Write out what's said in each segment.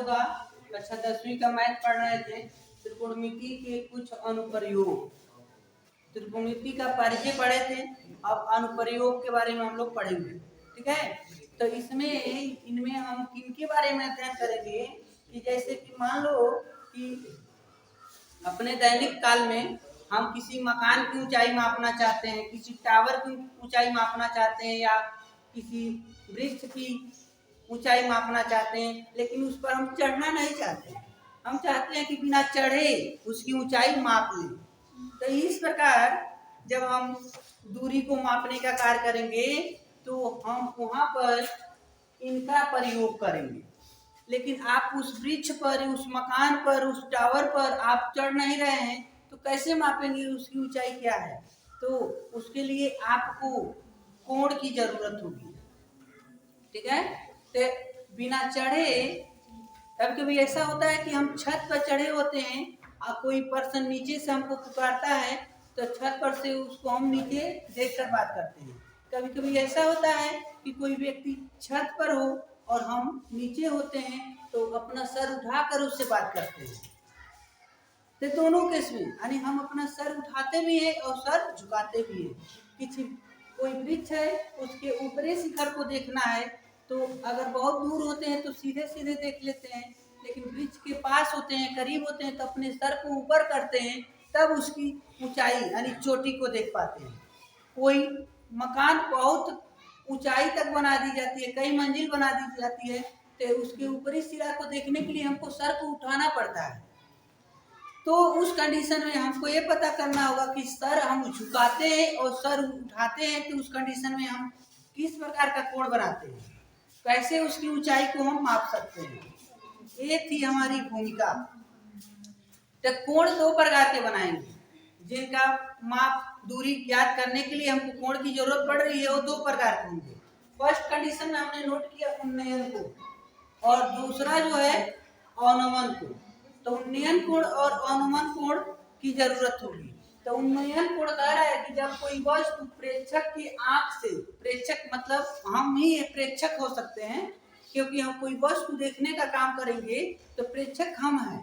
होगा, अच्छा 10वीं का मैथ पढ़ रहे थे, त्रिकोणमिति के कुछ अनुप्रयोग, त्रिकोणमिति का परिचय पढ़े थे, अब अनुप्रयोग के बारे में हम लोग पढ़ेंगे। ठीक है, तो इसमें इनमें हम किनके बारे में अध्ययन करेंगे कि जैसे कि मान लो कि अपने दैनिक काल में हम किसी मकान की ऊंचाई मापना चाहते हैं, किसी टावर की ऊंचाई मापना चाहते हैं, या किसी वृक्ष की ऊंचाई मापना चाहते हैं, लेकिन उस पर हम चढ़ना नहीं चाहते हैं, हम चाहते हैं कि बिना चढ़े उसकी ऊंचाई माप लें। तो इस प्रकार जब हम दूरी को मापने का कार्य करेंगे तो हम वहां पर इनका प्रयोग करेंगे। लेकिन आप उस वृक्ष पर, उस मकान पर, उस टावर पर आप चढ़ नहीं रहे हैं, तो कैसे मापेंगे उसकी ऊंचाई क्या है? तो उसके लिए आपको कोण की जरूरत होगी। ठीक है, तो बिना चढ़े, कभी कभी ऐसा होता है कि हम छत पर चढ़े होते हैं और कोई पर्सन नीचे से हमको पुकारता है, तो छत पर से उसको हम नीचे देखकर बात करते हैं। कभी कभी ऐसा होता है कि कोई व्यक्ति छत पर हो और हम नीचे होते हैं, तो अपना सर उठाकर उससे बात करते हैं। तो दोनों केस में यानी हम अपना सर उठाते भी हैं और सर झुकाते भी हैं। किसी कोई वृक्ष है, उसके ऊपरी शिखर को देखना है, तो अगर बहुत दूर होते हैं तो सीधे सीधे देख लेते हैं, लेकिन वृक्ष के पास होते हैं, करीब होते हैं, तो अपने सर को ऊपर करते हैं, तब उसकी ऊंचाई यानी चोटी को देख पाते हैं। कोई मकान बहुत ऊंचाई तक बना दी जाती है, कई मंजिल बना दी जाती है, तो उसके ऊपरी सिरा को देखने के लिए हमको सर को उठाना पड़ता है। तो उस कंडीशन में हमको ये पता करना होगा कि सर हम झुकाते हैं और सर उठाते हैं, तो उस कंडीशन में हम किस प्रकार का कोण बनाते हैं, कैसे उसकी ऊंचाई को हम माप सकते हैं। ये थी हमारी भूमिका। तो कोण दो प्रकार के बनाएंगे, जिनका माप दूरी ज्ञात करने के लिए हमको कोण की जरूरत पड़ रही है, वो दो प्रकार के होंगे। फर्स्ट कंडीशन में हमने नोट किया उन्नयन को, और दूसरा जो है अवनमन को। तो उन्नयन कोण और अवनमन कोण की जरूरत होगी। तो उन्नयन कोण कह रहा है कि जब कोई वस्तु प्रेक्षक की आंख से, प्रेक्षक मतलब हम ही प्रेक्षक हो सकते हैं, क्योंकि हम कोई वस्तु देखने का काम करेंगे तो प्रेक्षक हम हैं।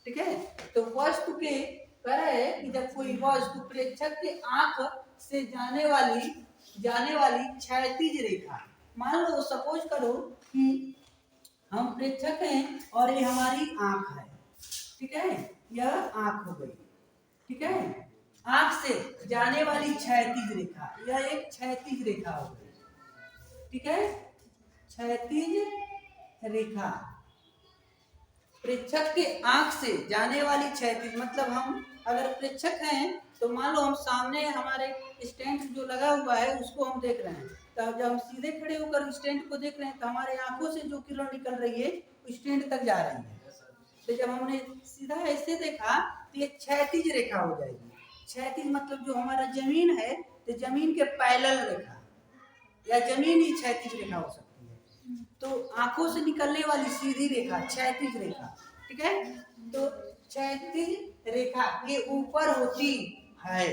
ठीक है, तो वस्तु के कह रहा है कि जब कोई वस्तु प्रेक्षक की आंख से जाने वाली क्षैतिज रेखा, मान लो सपोज करो कि हम प्रेक्षक हैं और ये हमारी आंख है। ठीक है, यह आंख हो गई। ठीक है, आंख से जाने वाली क्षैतिज रेखा, यह एक क्षैतिज रेखा हो गई। ठीक है, क्षैतिज रेखा, प्रेक्षक के आंख से जाने वाली क्षैतिज, मतलब हम अगर प्रेक्षक हैं तो मान लो हम सामने हमारे स्टैंड जो लगा हुआ है उसको हम देख रहे हैं, तो जब हम सीधे खड़े होकर स्टैंड को देख रहे हैं तो हमारे आंखों से जो किरण निकल रही है स्टैंड तक जा रही है। तो जब हमने सीधा ऐसे देखा तो ये क्षैतिज रेखा हो जाएगी। क्षैतिज मतलब जो हमारा जमीन है, तो जमीन के पैरेलल रेखा या जमीन ही क्षैतिज रेखा हो सकती है। तो आंखों से निकलने वाली सीधी रेखा क्षैतिज रेखा। ठीक है, तो क्षैतिज रेखा के ऊपर होती है।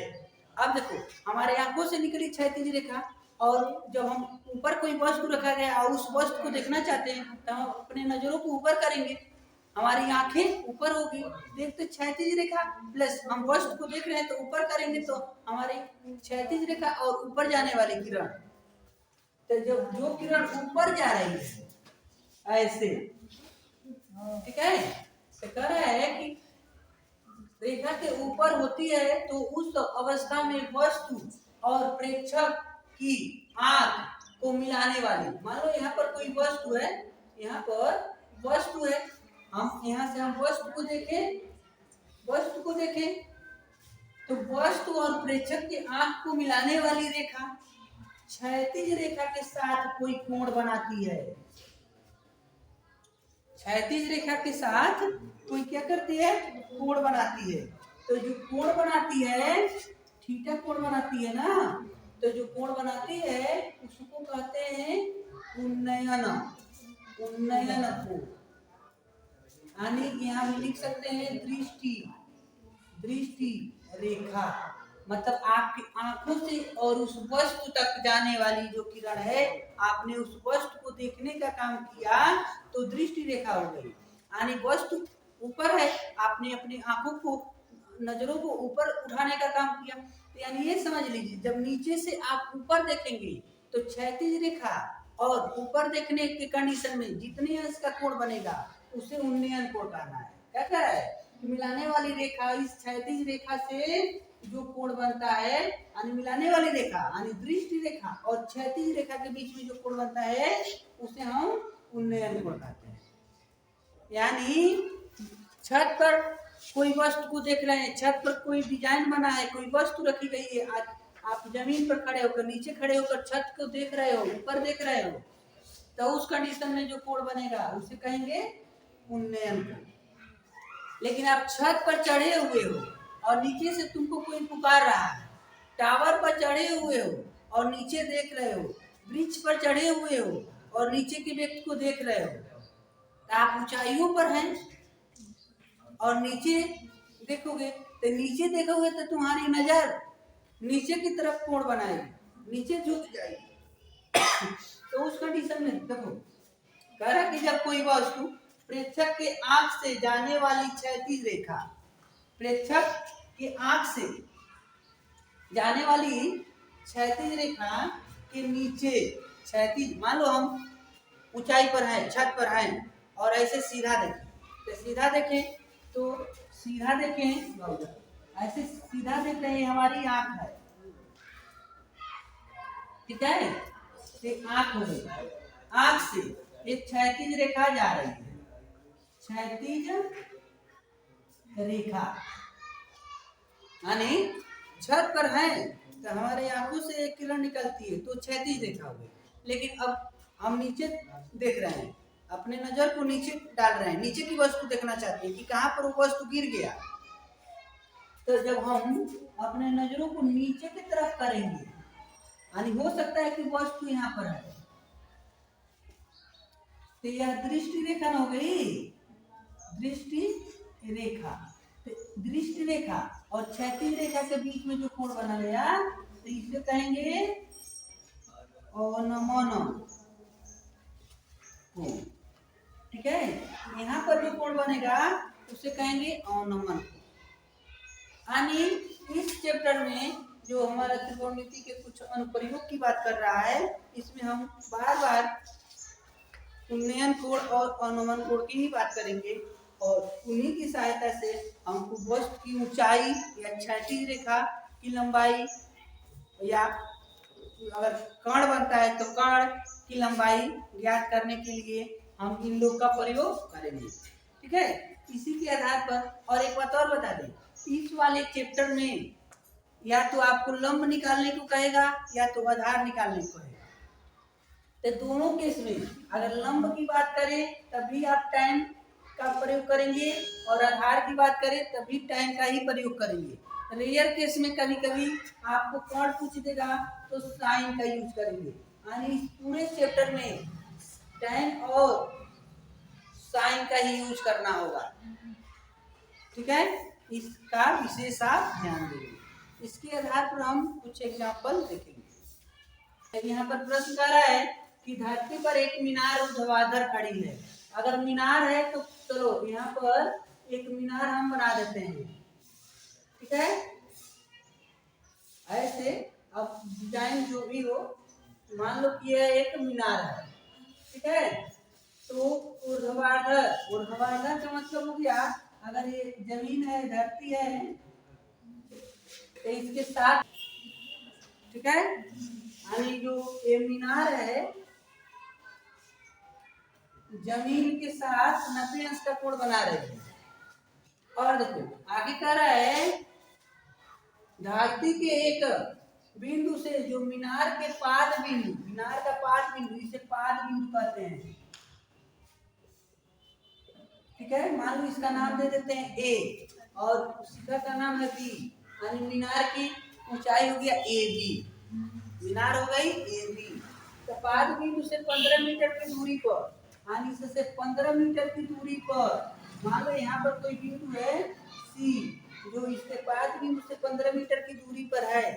अब देखो हमारे आंखों से निकली क्षैतिज रेखा, और जब हम ऊपर कोई वस्तु रखा गया और उस वस्तु को देखना चाहते हैं तो हम अपने नजरों को ऊपर करेंगे, हमारी आंखें ऊपर होगी, देखते क्षैतिज रेखा प्लस हम वस्तु को देख रहे हैं तो ऊपर करेंगे, तो हमारी क्षैतिज रेखा और ऊपर जाने वाली किरण, तो जो किरण ऊपर जा रही है ऐसे, ठीक है, तो कह रहा है कि रेखा के ऊपर होती है, तो उस अवस्था में वस्तु और प्रेक्षक की आंख को मिलाने वाली, मान लो यहाँ पर कोई वस्तु है, यहाँ पर वस्तु है, हम यहाँ से हम वस्तु को देखें, तो वस्तु और प्रेक्षक की आंख को मिलाने वाली रेखा क्षैतिज रेखा के साथ कोई कोण बनाती है। क्षैतिज रेखा के साथ कोई क्या करती है, कोण बनाती है। तो जो कोण बनाती है, थीटा कोण बनाती है ना, तो जो कोण बनाती है उसको कहते हैं उन्नयन, उन्नयन कोण। यानी यहाँ भी लिख सकते हैं दृष्टि, दृष्टि रेखा। मतलब आपकी आंखों से और उस वस्तु तक जाने वाली जो किरण है, आपने उस वस्तु को देखने का काम किया तो दृष्टि रेखा हो गई। यानी वस्तु ऊपर है, आपने अपनी आंखों को, नजरों को ऊपर उठाने का काम किया। तो यानी ये समझ लीजिए, जब नीचे से आप ऊपर देखेंगे तो क्षैतिज रेखा और ऊपर देखने के कंडीशन में जितने अंश का कोण बनेगा उसे उन्नयन कोण कहना है। क्या कह रहा है? मिलाने वाली रेखा इस क्षैतिज रेखा से जो कोण बनता है, यानी मिलाने वाली रेखा यानी दृष्टि रेखा और क्षैतिज रेखा के बीच में जो कोण बनता है उसे हम उन्नयन कोण कहते हैं। यानी छत पर कोई वस्तु को देख रहे हैं, छत पर कोई डिजाइन बना है, कोई वस्तु रखी गई है, आप जमीन पर खड़े होकर, नीचे खड़े होकर छत को देख रहे हो, ऊपर देख रहे हो, तो उस कंडीशन में जो कोण बनेगा उसे कहेंगे उन्नयन कोण। लेकिन आप छत पर चढ़े हुए हो और नीचे से तुमको कोई पुकार रहा है, टावर पर चढ़े हुए हो और नीचे देख रहे हो, ब्रिज पर चढ़े हुए हो और नीचे के व्यक्ति को देख रहे हो, तो आप ऊंचाइयों पर हैं और नीचे देखोगे, तो नीचे देखोगे तो तुम्हारी नजर नीचे की तरफ कोण बनाएगी, नीचे झुक जाएगी। तो उस कंडीशन में देखो, कह रहा कि जब कोई वस्तु प्रेक्षक के आंख से जाने वाली क्षैतिज रेखा, प्रेक्षक के आंख से जाने वाली क्षैतिज रेखा के नीचे, क्षैतिज मान लो हम ऊंचाई पर हैं, छत पर हैं और ऐसे सीधा देखें, तो सीधा देखें तो सीधा देखें, ऐसे सीधा देख रहे हैं, हमारी आंख है, ठीक है, एक आंख हो गई, आंख से एक क्षैतिज रेखा जा रही है, क्षैतिज रेखा यानी छत पर है तो हमारे आंखों से एक किरण निकलती है तो क्षैतिज रेखा हो गई। लेकिन अब हम नीचे देख रहे हैं, अपने नजर को नीचे डाल रहे हैं, नीचे की वस्तु देखना चाहते हैं कि कहां पर वो वस्तु गिर गया। तो जब हम अपने नजरों को नीचे की तरफ करेंगे, यानी हो सकता है कि वस्तु यहाँ पर है, तो यह दृष्टि रेखा हो गई, दृष्टि रेखा। तो दृष्टि रेखा और क्षैतिज रेखा के बीच में जो कोण बना गया तो इसे कहेंगे अवनमन कोण, ठीक है। यहाँ पर जो कोण बनेगा उसे कहेंगे अवनमन। यानी इस चैप्टर में जो हमारा त्रिकोणमिति के कुछ अनुप्रयोग की बात कर रहा है, इसमें हम बार बार उन्नयन कोण और अवनमन कोण की ही बात करेंगे और उन्हीं की सहायता से हमको वस्तु की ऊंचाई या क्षैतिज रेखा की लंबाई, या अगर कर्ण बनता है तो कर्ण की लंबाई ज्ञात करने के लिए हम इन लोग का प्रयोग करेंगे, ठीक है। इसी के आधार पर और एक बात और बता दें, इस वाले चैप्टर में या तो आपको लंब निकालने को कहेगा या तो आधार निकालने को कहेगा। तो दोनों केस में अगर लंब की बात करें तभी आप टाइम का प्रयोग करेंगे और आधार की बात करें तभी टाइम का ही प्रयोग करेंगे। रेयर केस में कभी कभी आपको कर्ण पूछ देगा तो साइन का यूज करेंगे। यानी इस पूरे चैप्टर में टाइम और साइन का ही यूज करना होगा, ठीक है। इसका विशेष आप ध्यान देंगे। इसके आधार पर हम कुछ एग्जाम्पल देखेंगे। यहाँ पर प्रश्न कर रहा है कि धरती पर एक मीनार ऊर्ध्वाधर खड़ी है। अगर मीनार है तो चलो यहाँ पर एक मीनार हम बना देते हैं, ठीक है। ऐसे अब डिजाइन जो भी हो, मान लो कि यह एक मीनार है, ठीक है। तो ऊर्ध्वाधर, ऊर्ध्वाधर का मतलब हो गया अगर ये जमीन है, धरती है तो इसके साथ, ठीक है, यानी जो ये मीनार है जमीन के साथ 90 अंश का कोण बना रही है। और देखो आगे कह रहा है धरती के एक बिंदु से जो मीनार के पाद बिंदु, मीनार का पाद बिंदु, इसे पाद बिंदु कहते हैं, ठीक है। मान लो इसका नाम दे देते हैं ए और सीधा का नाम है बी, यानी मीनार की ऊंचाई हो गया ए बी, मीनार हो गई ए बी। तो पाद बिंदु से 15 मीटर की दूरी पर, यानी इससे 15 मीटर की दूरी पर मान लो यहाँ पर कोई बिंदु है सी जो इसके पास भी मुझसे 15 मीटर की दूरी पर है,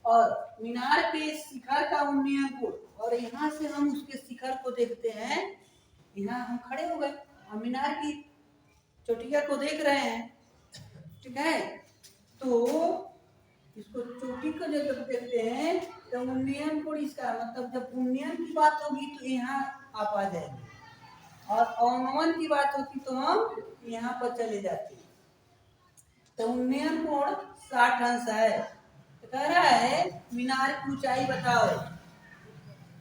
और मीनार के शिखर का उन्नयन कोण, और यहाँ से हम उसके शिखर को देखते हैं। यहाँ हम खड़े हो गए, हम मीनार की चोटिया को देख रहे हैं, ठीक है। तो इसको चोटी को जब देखते हैं तो उन्नयन कोण, इसका मतलब जब उन्नयन की बात होगी तो यहाँ आप आ जाएंगे, और अवनमन की बात होती तो हम यहाँ पर चले जाते हैं। तो उन्नयन कोण 60 अंश है। तो कह रहा है मीनार की ऊंचाई बताओ,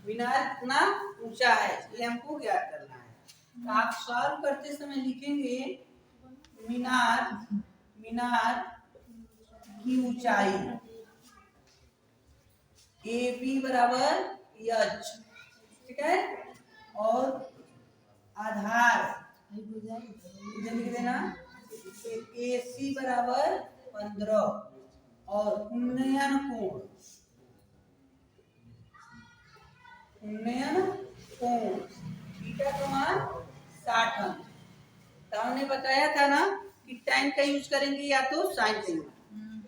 मीनार कितना ऊंचा है ये हमको ज्ञात करना है। तो आप सॉल्व करते समय लिखेंगे मीनार मीनार की ऊंचाई ए बी बराबर एच, ठीक है, और आधार इधर लिख देना ए सी बराबर 15, और उन्नयन कोण थीटा का मान 60 अंश। तो हमने बताया था ना कि टाइम का यूज करेंगे या तो साइन का यूज।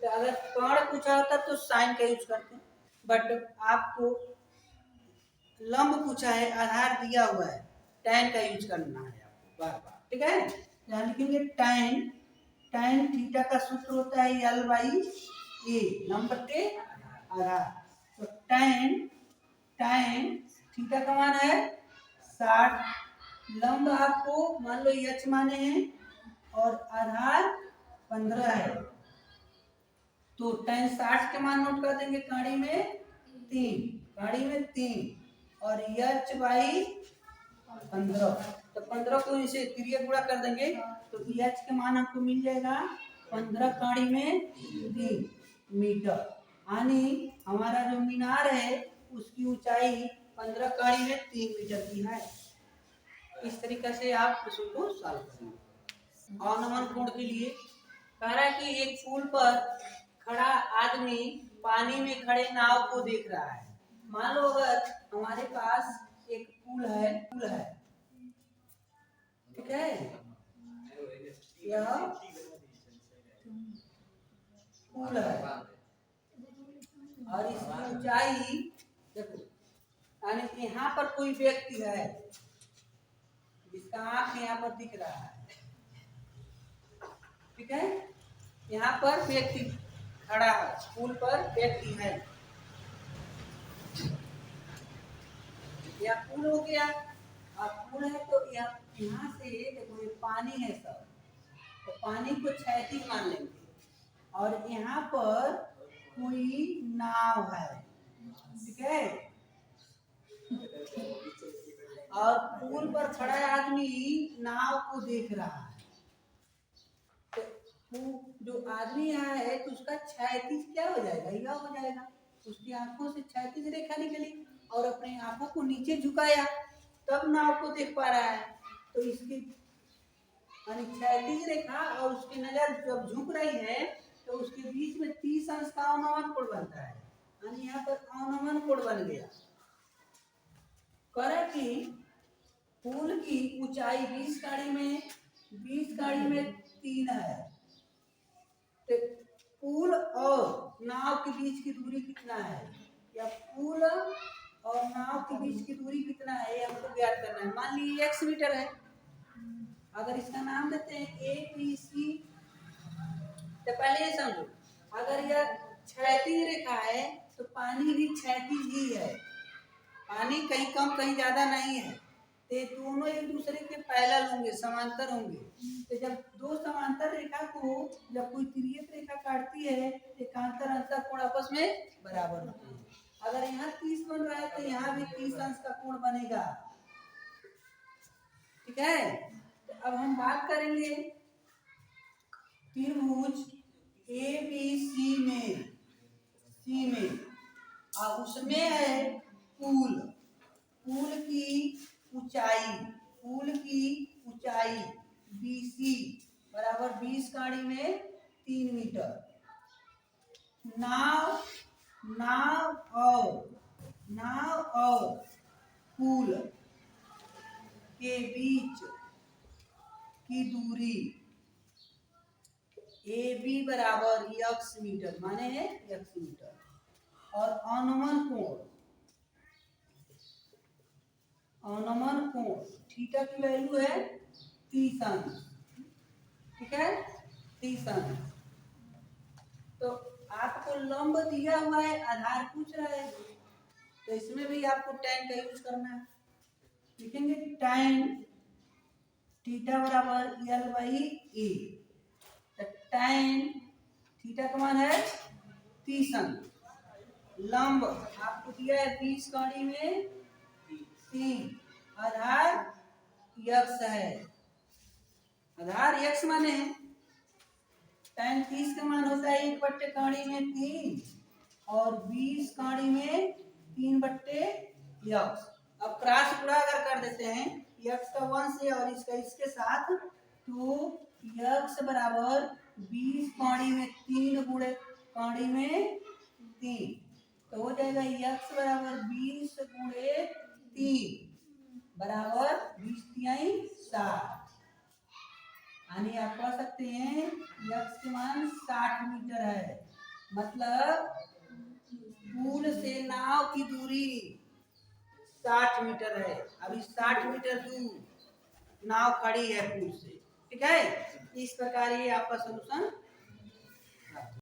तो अगर कोण पूछा होता तो साइन का यूज करते, बट आपको लंब पूछा है, आधार दिया हुआ है, tan का यूज करना है आपको बार बार, ठीक है। यहाँ लिखेंगे tan थीटा का सूत्र होता है L बाई ए, लंब बटे आधार। तो tan थीटा का मान है 60, लंब आपको मान लो h माने हैं, और आधार 15 है। तो tan 60 के मान नोट कर देंगे, काड़ी में 3 और h बाई 15। तो 15 को इसे तिरिया गुणा कर देंगे तो h के मान हमको मिल जाएगा 15 काड़ी में 3 मीटर, यानी हमारा जो मीनार है उसकी ऊंचाई 15 काड़ी में 3 मीटर की है। इस तरीके से आप प्रश्न को सॉल्व करेंगे। अवनमन कोण के लिए कह रहा है कि एक पुल पर खड़ा आदमी पानी में खड़े नाव को देख रहा है। मान लो अगर हमारे पास एक पुल है, ठीक है, यह पुल है और इसकी ऊंचाई देखो, यानी यहाँ पर कोई व्यक्ति है जिसका आंख यहाँ पर दिख रहा है, ठीक है, यहाँ पर व्यक्ति खड़ा है, पुल पर व्यक्ति है, या पुल हो गया। अब पुल है तो यहाँ से देखो ये पानी है सब, तो पानी को क्षैतिज मान लेंगे, और यहाँ पर कोई नाव है, ठीक है, और पुल पर खड़ा आदमी नाव को देख रहा है। तो जो आदमी यहाँ है तो उसका क्षैतिज क्या हो जाएगा, यह हो जाएगा, उसकी आंखों से क्षैतिज रेखा निकली और अपने आंखों को नीचे झुकाया, तब नाव को देख पा रहा है। तो इसकी क्षैतिज रेखा और उसकी नजर जब झुक रही है तो उसके बीच में 30 अंश का अवनमन कोण बनता है, यानी यहाँ पर अवनमन कोण बन गया। करें कि पुल की ऊंचाई 20 काड़ी में 3 है, तो पुल और नाव के बीच की दूरी कितना है, या पुल और नाव के बीच की दूरी कितना है ये हमको ज्ञात करना है। मान लीजिए x मीटर है, अगर इसका नाम देते हैं ABC, तो पहले ये समझो, अगर यह क्षैतिज रेखा है तो पानी भी क्षैतिज ही है, पानी कहीं कम कहीं ज्यादा नहीं है, तो दोनों एक दूसरे के पैरेलल होंगे, समांतर होंगे। तो जब दो समांतर रेखा को जब कोई तिर्यक रेखा काटती है तो एकांतर अंतर कोण आपस में बराबर होते हैं। अगर यहाँ 30 बन रहा है तो यहाँ भी 30 अंश का कोण बनेगा, ठीक है। तो अब हम बात करेंगे त्रिभुज ABC में, और उसमें है पुल की ऊंचाई BC बराबर 20 काड़ी में 3 मीटर। नाव और पुल के बीच की दूरी ए बी बराबर यक्स मीटर, माने है यक्स मीटर, और अनुमान कोण थीटा की वैल्यू है 30 अंश, ठीक है 30 अंश। तो आपको लंब दिया हुआ है, आधार पूछ रहा है, तो इसमें भी आपको tan का यूज करना है। लिखेंगे tan थीटा बराबर L by A, tan theta का मान है 30 अंश, लंब आपको दिया है 20 कड़ी में 3, आधार यक्स है, आधार यक्स माने है tan 30 का मान होता है 1 कड़ी में 3 और 20 कड़ी में 3/x। अब क्रॉस गुणा अगर कर देते हैं x का 1 से और इसका इसके साथ, तो x बराबर 20 कड़ी में 3 गुणे कड़ी में 3, तो हो जाएगा x बराबर 20 गुणे 3 बराबर 20 तिहाई 60, यानी आप कह सकते हैं यक्स के मान 60 मीटर है। मतलब पुल से नाव की दूरी 60 मीटर है। अभी 60 मीटर दूर नाव खड़ी है पुल से, ठीक है। इस प्रकार ये आपका सॉल्यूशन